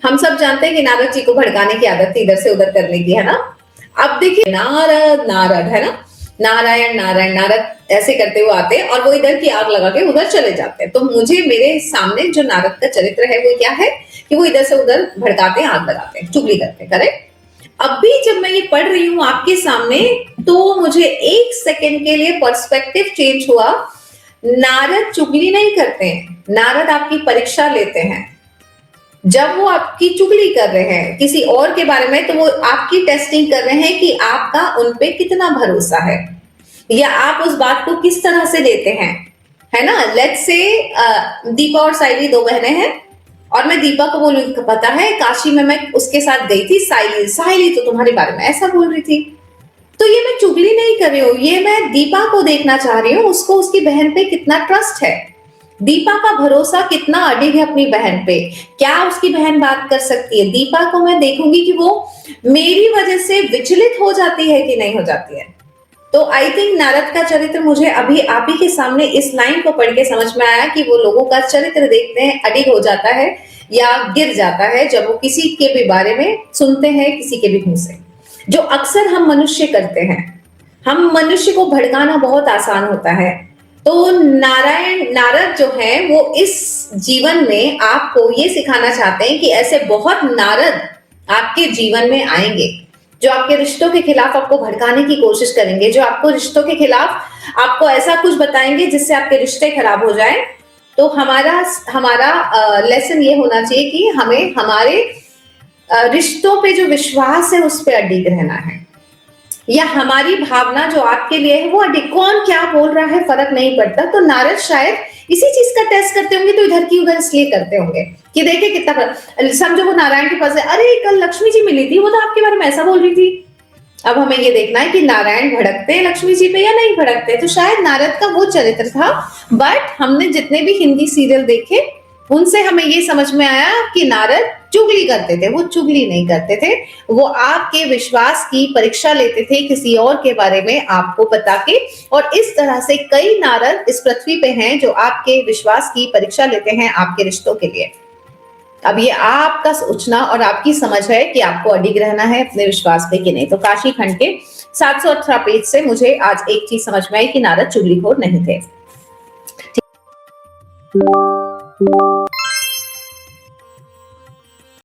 हम सब जानते हैं कि नारद जी को भड़काने की आदत थी, इधर से उधर करने की, है ना। अब देखिए नारद नारद, है ना, नारायण नारायण नारद ऐसे करते हुए आते हैं और वो इधर की आग लगा के उधर चले जाते हैं। तो मुझे मेरे सामने जो नारद का चरित्र है वो क्या है कि वो इधर से उधर भड़काते हैं, आग लगाते हैं, चुगली करते हैं, करेक्ट। अब भी जब मैं ये पढ़ रही हूं आपके सामने तो मुझे एक सेकंड के लिए पर्सपेक्टिव चेंज हुआ। नारद चुगली नहीं करते हैं, नारद आपकी परीक्षा लेते हैं। जब वो आपकी चुगली कर रहे हैं किसी और के बारे में, तो वो आपकी टेस्टिंग कर रहे हैं कि आपका उन पे कितना भरोसा है या आप उस बात को किस तरह से लेते हैं, है ना। लेट्स से दीपा और साइली दो बहनें हैं और मैं दीपा को बोलूं पता है काशी में मैं उसके साथ गई थी, साइली साइली तो तुम्हारे बारे में ऐसा बोल रही थी। तो ये मैं चुगली नहीं कर रही हूँ, ये मैं दीपा को देखना चाह रही हूँ, उसको उसकी बहन पे कितना ट्रस्ट है, दीपा का भरोसा कितना अडिग है अपनी बहन पे, क्या उसकी बहन बात कर सकती है। दीपा को मैं देखूंगी कि वो मेरी वजह से विचलित हो जाती है कि नहीं हो जाती है। तो आई थिंक नारद का चरित्र मुझे अभी आप ही के सामने इस लाइन को पढ़ के समझ में आया कि वो लोगों का चरित्र देखते हैं अडिग हो जाता है या गिर जाता है जब वो किसी के भी बारे में सुनते हैं, किसी के भी मुंह से, जो अक्सर हम मनुष्य करते हैं। हम मनुष्य को भड़काना बहुत आसान होता है। तो नारद जो है वो इस जीवन में आपको ये सिखाना चाहते हैं कि ऐसे बहुत नारद आपके जीवन में आएंगे जो आपके रिश्तों के खिलाफ आपको भड़काने की कोशिश करेंगे, जो आपको रिश्तों के खिलाफ आपको ऐसा कुछ बताएंगे जिससे आपके रिश्ते खराब हो जाए। तो हमारा लेसन ये होना चाहिए कि हमें हमारे रिश्तों पे जो विश्वास है उस पर अडिग रहना है, या हमारी भावना जो आपके लिए है वो अडिग, कौन क्या बोल रहा है फर्क नहीं पड़ता। तो नारद शायद इसी चीज का टेस्ट करते होंगे, तो इधर की उधर इसलिए करते होंगे कि देखे कितना, समझो वो नारायण के पास है, अरे कल लक्ष्मी जी मिली थी, वो तो आपके बारे में ऐसा बोल रही थी। अब हमें ये देखना है कि नारायण भड़कते हैं लक्ष्मी जी पे या नहीं भड़कते। तो शायद नारद का वो चरित्र था, बट हमने जितने भी हिंदी सीरियल देखे उनसे हमें ये समझ में आया कि नारद चुगली करते थे। वो चुगली नहीं करते थे, वो आपके विश्वास की परीक्षा लेते थे किसी और के बारे में आपको बता के। और इस तरह से कई नारद इस पृथ्वी पे हैं जो आपके विश्वास की परीक्षा लेते हैं आपके रिश्तों के लिए। अब ये आपका सोचना और आपकी समझ है कि आपको अडिग रहना है अपने विश्वास पे कि नहीं। तो काशी खंड के 718 पेज से मुझे आज एक चीज समझ में आई कि नारद चुगलीखोर नहीं थे।